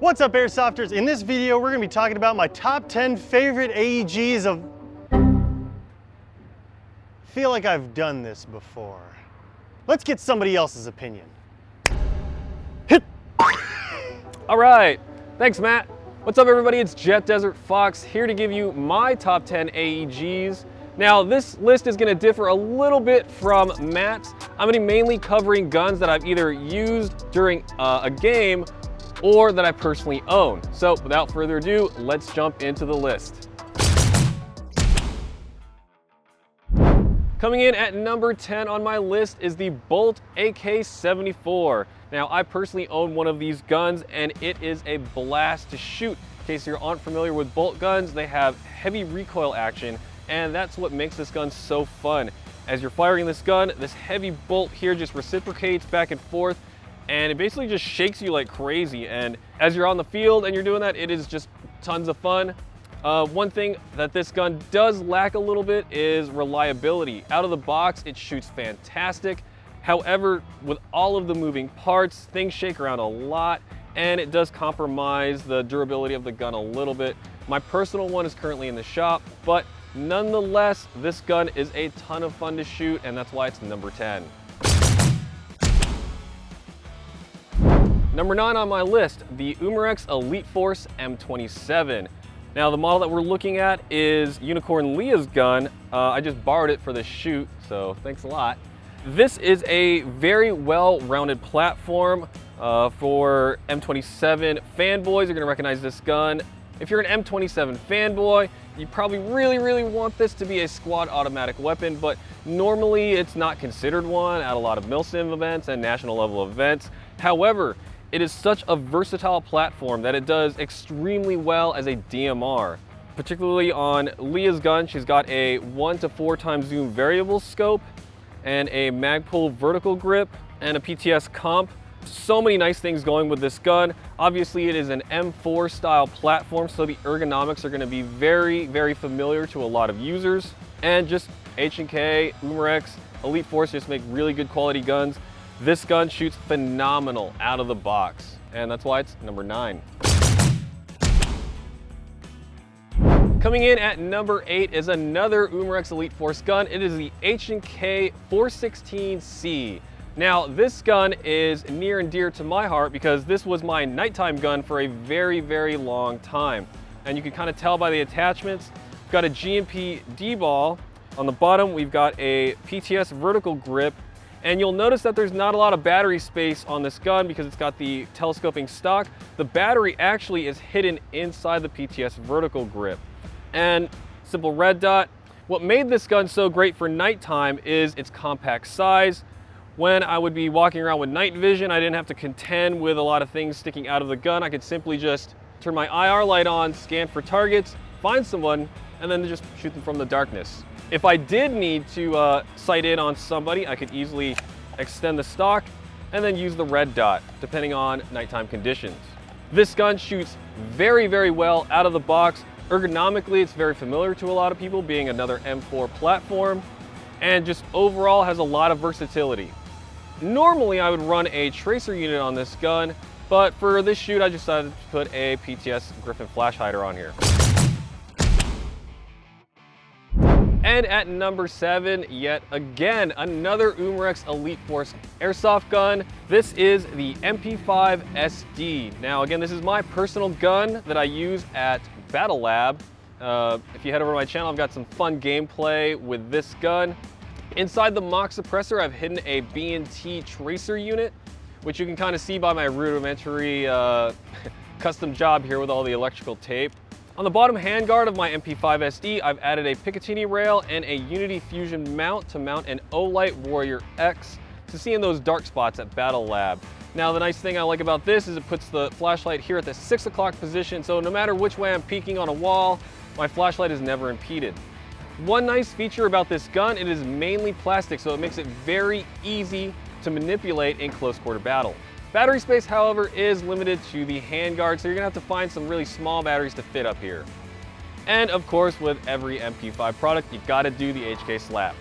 What's up, Airsofters? In this video, we're gonna be talking about my top 10 favorite AEGs of... Feel like I've done this before. Let's get somebody else's opinion. Hit! All right, thanks Matt. What's up everybody, it's Jet Desert Fox here to give you my top 10 AEGs. Now this list is gonna differ a little bit from Matt's. I'm gonna be mainly covering guns that I've either used during a game or that I personally own. So without further ado, let's jump into the list. Coming in at number 10 on my list is the Bolt AK-74. Now I personally own one of these guns and it is a blast to shoot. In case you aren't familiar with bolt guns, they have heavy recoil action and that's what makes this gun so fun. As you're firing this gun, this heavy bolt here just reciprocates back and forth and it basically just shakes you like crazy. And as you're on the field and you're doing that, it is just tons of fun. One thing that this gun does lack a little bit is reliability. Out of the box, it shoots fantastic. However, with all of the moving parts, things shake around a lot and it does compromise the durability of the gun a little bit. My personal one is currently in the shop, but nonetheless, this gun is a ton of fun to shoot and that's why it's number 10. Number 9 on my list, the B.R.S.S Elite Force M27. Now the model that we're looking at is Unicorn Leah's gun. I just borrowed it for the shoot, so thanks a lot. This is a very well-rounded platform for M27 fanboys. You're gonna recognize this gun. If you're an M27 fanboy, you probably really want this to be a squad automatic weapon, but normally it's not considered one at a lot of MilSim events and national level events. However, it is such a versatile platform that it does extremely well as a DMR. Particularly on Leah's gun, she's got a 1 to 4 times zoom variable scope and a Magpul vertical grip and a PTS comp. So many nice things going with this gun. Obviously it is an M4 style platform, so the ergonomics are gonna be very familiar to a lot of users. And just H&K, B.R.S.S, Elite Force just make really good quality guns. This gun shoots phenomenal out of the box, and that's why it's number 9. Coming in at number 8 is another B.R.S.S Elite Force gun. It is the H&K 416C. Now, this gun is near and dear to my heart because this was my nighttime gun for a very long time. And you can kind of tell by the attachments. We've got a G&P D-ball. On the bottom, we've got a PTS vertical grip. And you'll notice that there's not a lot of battery space on this gun because it's got the telescoping stock. The battery actually is hidden inside the PTS vertical grip. And simple red dot. What made this gun so great for nighttime is its compact size. When I would be walking around with night vision, I didn't have to contend with a lot of things sticking out of the gun. I could simply just turn my IR light on, scan for targets, find someone, and then just shoot them from the darkness. If I did need to sight in on somebody, I could easily extend the stock and then use the red dot, depending on nighttime conditions. This gun shoots very well out of the box. Ergonomically, it's very familiar to a lot of people, being another M4 platform, and just overall has a lot of versatility. Normally, I would run a tracer unit on this gun, but for this shoot, I decided to put a PTS Griffin flash hider on here. And at number 7, yet again, another B.R.S.S Elite Force airsoft gun. This is the MP5 SD. Now again, this is my personal gun that I use at Battle Lab. If you head over to my channel, I've got some fun gameplay with this gun. Inside the mock suppressor, I've hidden a B&T tracer unit, which you can kind of see by my rudimentary custom job here with all the electrical tape. On the bottom handguard of my MP5 SD, I've added a Picatinny rail and a Unity Fusion mount to mount an Olight Warrior X to see in those dark spots at Battle Lab. Now the nice thing I like about this is it puts the flashlight here at the 6 o'clock position, so no matter which way I'm peeking on a wall, my flashlight is never impeded. One nice feature about this gun, it is mainly plastic, so it makes it very easy to manipulate in close quarter battle. Battery space, however, is limited to the handguard, so you're gonna have to find some really small batteries to fit up here. And of course, with every MP5 product, you gotta do the HK slap.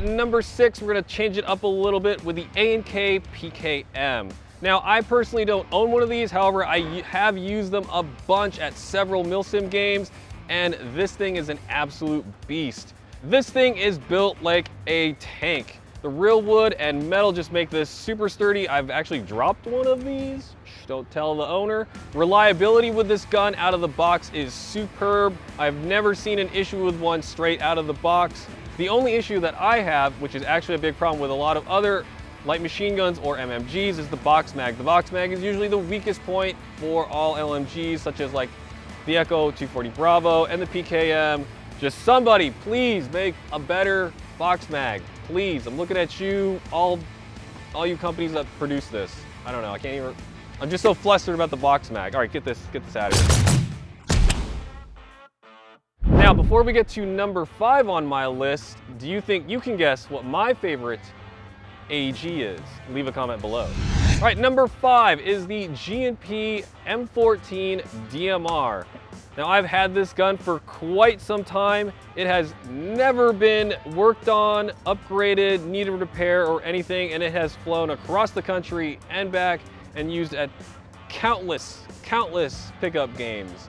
At number 6, we're gonna change it up a little bit with the A&K PKM. Now, I personally don't own one of these, however, I have used them a bunch at several milsim games, and this thing is an absolute beast. This thing is built like a tank. The real wood and metal just make this super sturdy. I've actually dropped one of these. Shh, don't tell the owner. Reliability with this gun out of the box is superb. I've never seen an issue with one straight out of the box. The only issue that I have, which is actually a big problem with a lot of other light machine guns or MMGs, is the box mag. The box mag is usually the weakest point for all LMGs, such as like the Echo 240 Bravo and the PKM. Just somebody, please make a better box mag. Please, I'm looking at you, all you companies that produce this. I don't know, I can't even, I'm just so flustered about the box mag. All right, get this out of here. Now, before we get to number 5 on my list, do you think you can guess what my favorite AEG is? Leave a comment below. All right, number 5 is the G&P M14 DMR. Now, I've had this gun for quite some time. It has never been worked on, upgraded, needed repair, or anything, and it has flown across the country and back and used at countless pickup games.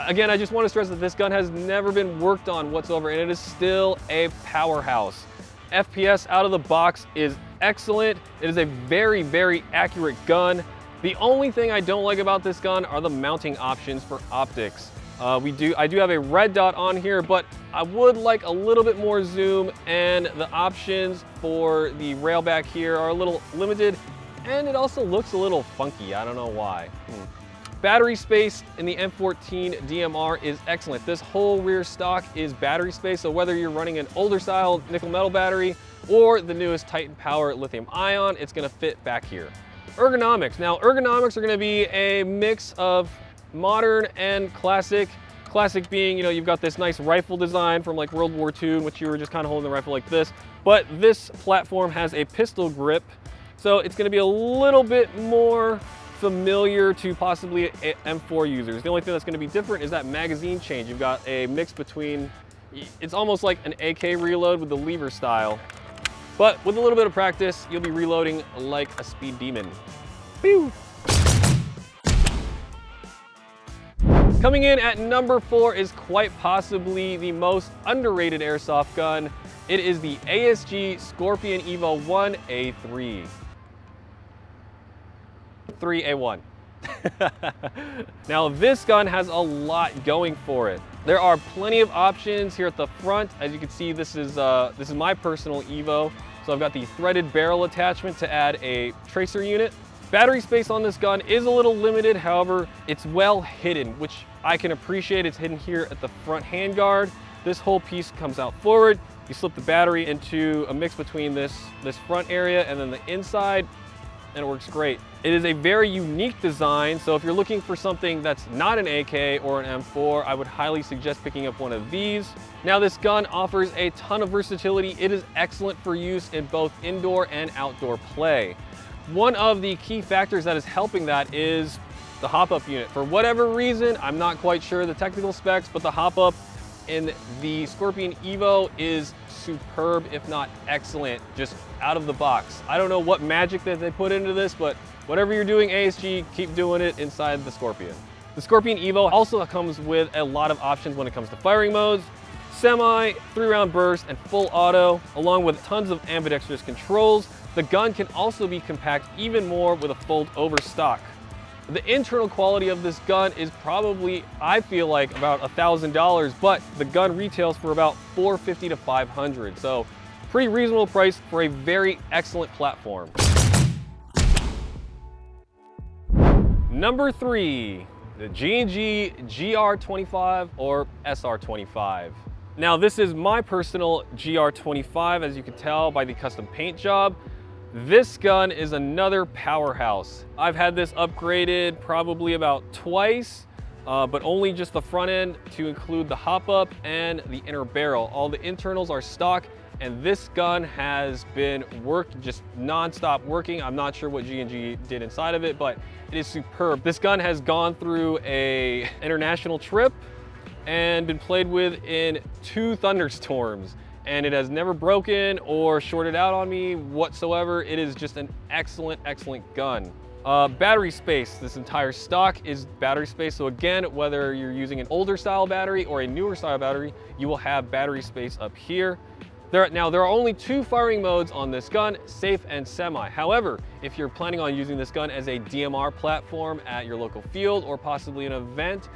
Again, I just want to stress that this gun has never been worked on whatsoever, and it is still a powerhouse. FPS out of the box is excellent. It is a very accurate gun. The only thing I don't like about this gun are the mounting options for optics. I do have a red dot on here, but I would like a little bit more zoom, and the options for the rail back here are a little limited, and it also looks a little funky. I don't know why. Battery space in the M14 DMR is excellent. This whole rear stock is battery space, so whether you're running an older style nickel metal battery or the newest Titan Power lithium ion, it's gonna fit back here. Ergonomics. Now, ergonomics are gonna be a mix of modern and classic. Classic being, you know, you've got this nice rifle design from like World War II, in which you were just kind of holding the rifle like this. But this platform has a pistol grip, so it's going to be a little bit more familiar to possibly M4 users. The only thing that's going to be different is that magazine change. You've got a mix between, it's almost like an AK reload with the lever style. But with a little bit of practice, you'll be reloading like a speed demon. Pew! Coming in at number 4 is quite possibly the most underrated airsoft gun. It is the ASG Scorpion EVO 1A3. 3A1. Now, this gun has a lot going for it. There are plenty of options here at the front. As you can see, this is my personal EVO. So I've got the threaded barrel attachment to add a tracer unit. Battery space on this gun is a little limited, however, it's well hidden, which I can appreciate. It's hidden here at the front handguard. This whole piece comes out forward. You slip the battery into a mix between this front area and then the inside, and it works great. It is a very unique design, so if you're looking for something that's not an AK or an M4, I would highly suggest picking up one of these. Now, this gun offers a ton of versatility. It is excellent for use in both indoor and outdoor play. One of the key factors that is helping that is the hop-up unit. For whatever reason, I'm not quite sure the technical specs, but the hop-up in the Scorpion EVO is superb, if not excellent, just out of the box. I don't know what magic that they put into this, but whatever you're doing, ASG, keep doing it inside the Scorpion. The Scorpion EVO also comes with a lot of options when it comes to firing modes: semi, 3-round burst, and full auto, along with tons of ambidextrous controls. The gun can also be compact even more with a fold-over stock. The internal quality of this gun is probably, I feel like, about $1,000, but the gun retails for about $450 to $500. So pretty reasonable price for a very excellent platform. Number 3, the G&G GR25 or SR25. Now, this is my personal GR25, as you can tell by the custom paint job. This gun is another powerhouse. I've had this upgraded probably about twice, but only just the front end to include the hop-up and the inner barrel. All the internals are stock, and this gun has been just non-stop working. I'm not sure what G&G did inside of it, but it is superb. This gun has gone through an international trip and been played with in 2 thunderstorms. and it has never broken or shorted out on me whatsoever. It is just an excellent, excellent gun. Battery space, this entire stock is battery space. So again, whether you're using an older style battery or a newer style battery, you will have battery space up here. Now, there are only 2 firing modes on this gun, safe and semi. However, if you're planning on using this gun as a DMR platform at your local field or possibly an event,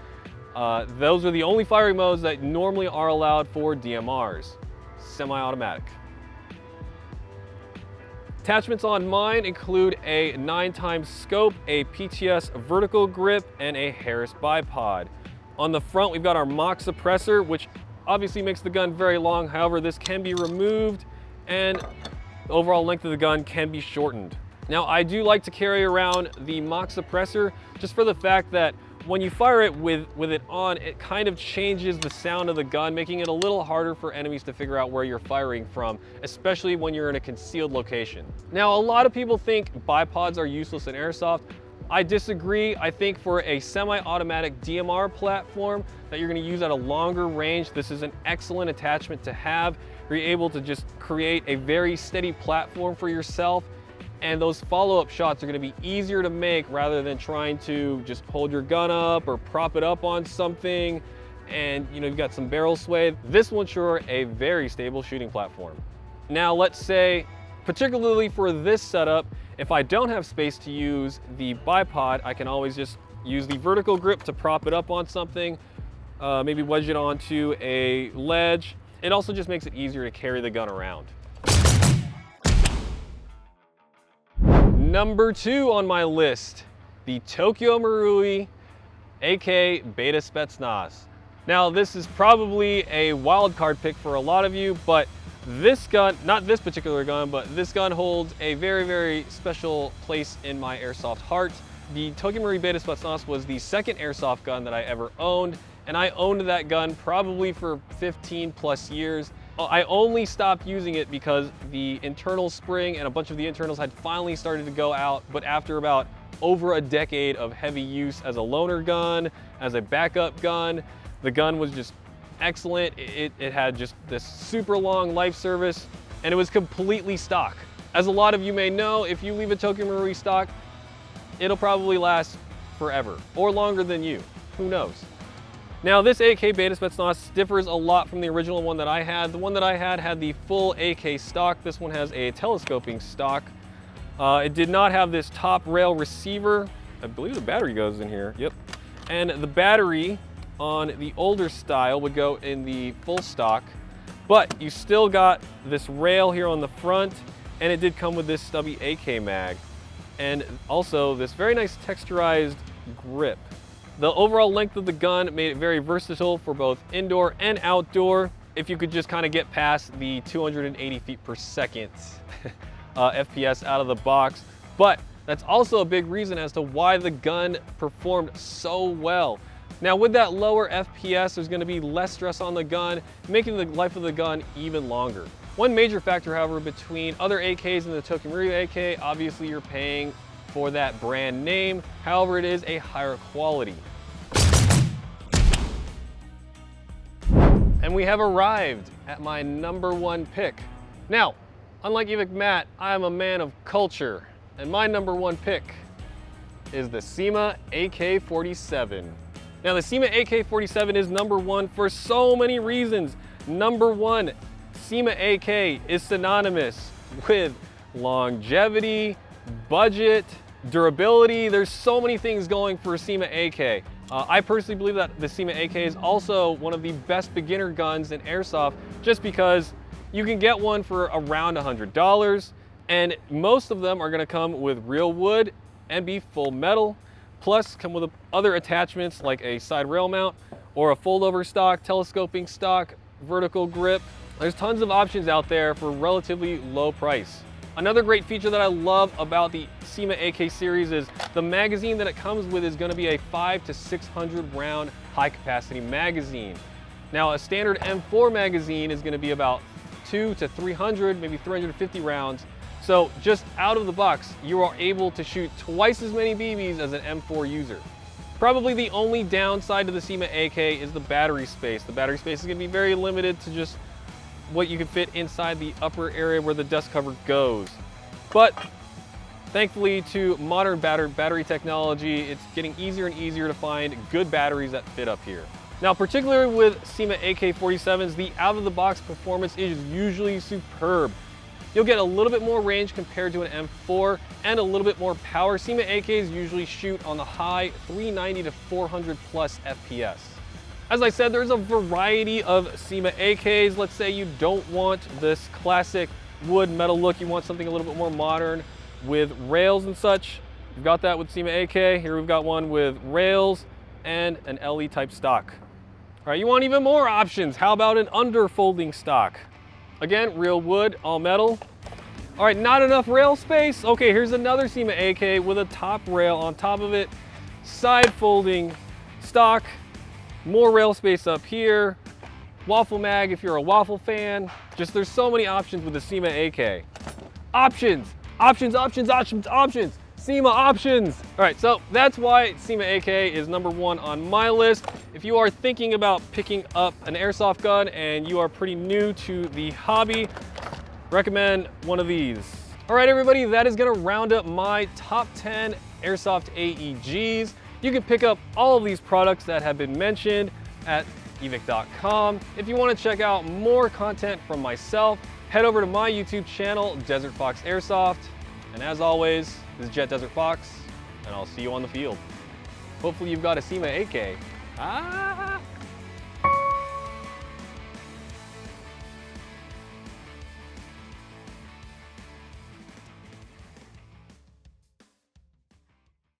those are the only firing modes that normally are allowed for DMRs, semi-automatic. Attachments on mine include a 9x scope, a PTS vertical grip, and a Harris bipod. On the front, we've got our mock suppressor, which obviously makes the gun very long. However, this can be removed and the overall length of the gun can be shortened. Now, I do like to carry around the mock suppressor just for the fact that when you fire it with it on, it kind of changes the sound of the gun, making it a little harder for enemies to figure out where you're firing from, especially when you're in a concealed location. Now, a lot of people think bipods are useless in Airsoft. I disagree. I think for a semi-automatic DMR platform that you're going to use at a longer range, this is an excellent attachment to have. You're able to just create a very steady platform for yourself, and those follow-up shots are going to be easier to make rather than trying to just hold your gun up or prop it up on something and you've got some barrel sway. This will ensure a very stable shooting platform. Now, let's say, particularly for this setup, if I don't have space to use the bipod, I can always just use the vertical grip to prop it up on something, maybe wedge it onto a ledge. It also just makes it easier to carry the gun around. Number 2 on my list, the Tokyo Marui AK B.R.S. Now, this is probably a wild card pick for a lot of you, but this gun, not this particular gun, but this gun holds a very, very special place in my Airsoft heart. The Tokyo Marui B.R.S. was the second Airsoft gun that I ever owned, and I owned that gun probably for 15 plus years. I only stopped using it because the internal spring and a bunch of the internals had finally started to go out, but after about over a decade of heavy use as a loaner gun, as a backup gun, the gun was just excellent. It had just this super long life service, and it was completely stock. As a lot of you may know, if you leave a Tokyo Marui stock, it'll probably last forever, or longer than you, who knows. Now, this AK B.R.S. differs a lot from the original one that I had. The one that I had the full AK stock. This one has a telescoping stock. It did not have this top rail receiver. I believe the battery goes in here, yep. And the battery on the older style would go in the full stock, but you still got this rail here on the front, and it did come with this stubby AK mag, and also this very nice texturized grip. The overall length of the gun made it very versatile for both indoor and outdoor, if you could just kind of get past the 280 feet per second FPS out of the box. But that's also a big reason as to why the gun performed so well. Now, with that lower FPS, there's going to be less stress on the gun, making the life of the gun even longer. One major factor, however, between other AKs and the Tokyo Marui AK, obviously you're paying for that brand name. However, it is a higher quality. And we have arrived at my number 1 pick. Now, unlike Evike, I am a man of culture, and my number 1 pick is the Syma AK-47. Now, the Syma AK-47 is number 1 for so many reasons. Number 1, Syma AK is synonymous with longevity, budget, durability. There's so many things going for Syma AK. I personally believe that the Syma AK is also one of the best beginner guns in Airsoft, just because you can get one for around $100, and most of them are going to come with real wood and be full metal, plus come with other attachments like a side rail mount or a fold-over stock, telescoping stock, vertical grip. There's tons of options out there for relatively low price. Another great feature that I love about the Syma AK series is the magazine that it comes with is going to be a 500 to 600 round high capacity magazine. Now, a standard M4 magazine is going to be about 200 to 300, maybe 350 rounds. So just out of the box, you are able to shoot twice as many BBs as an M4 user. Probably the only downside to the Syma AK is the battery space. The battery space is going to be very limited to just what you can fit inside the upper area where the dust cover goes. But thankfully to modern battery technology, it's getting easier and easier to find good batteries that fit up here. Now, particularly with SEMA AK-47s, the out-of-the-box performance is usually superb. You'll get a little bit more range compared to an M4 and a little bit more power. SEMA AKs usually shoot on the high 390 to 400 plus FPS. As I said, there's a variety of SEMA AKs. Let's say you don't want this classic wood metal look, you want something a little bit more modern with rails and such. We've got that with SEMA AK. Here we've got one with rails and an LE type stock. All right, you want even more options. How about an underfolding stock? Again, real wood, all metal. All right, not enough rail space. Okay, here's another SEMA AK with a top rail on top of it. Side folding stock, more rail space up here. Waffle mag if you're a waffle fan. Just there's so many options with the SEMA AK. Options, options, options, options, options. SEMA options. All right, so that's why SEMA AK is #1 on my list. If you are thinking about picking up an airsoft gun and you are pretty new to the hobby, recommend one of these. All right, everybody, that is gonna round up my top 10 airsoft AEGs. You can pick up all of these products that have been mentioned at Evike.com. If you wanna check out more content from myself, head over to my YouTube channel, Desert Fox Airsoft. And as always, this is Jet Desert Fox, and I'll see you on the field. Hopefully you've got a SEMA AK.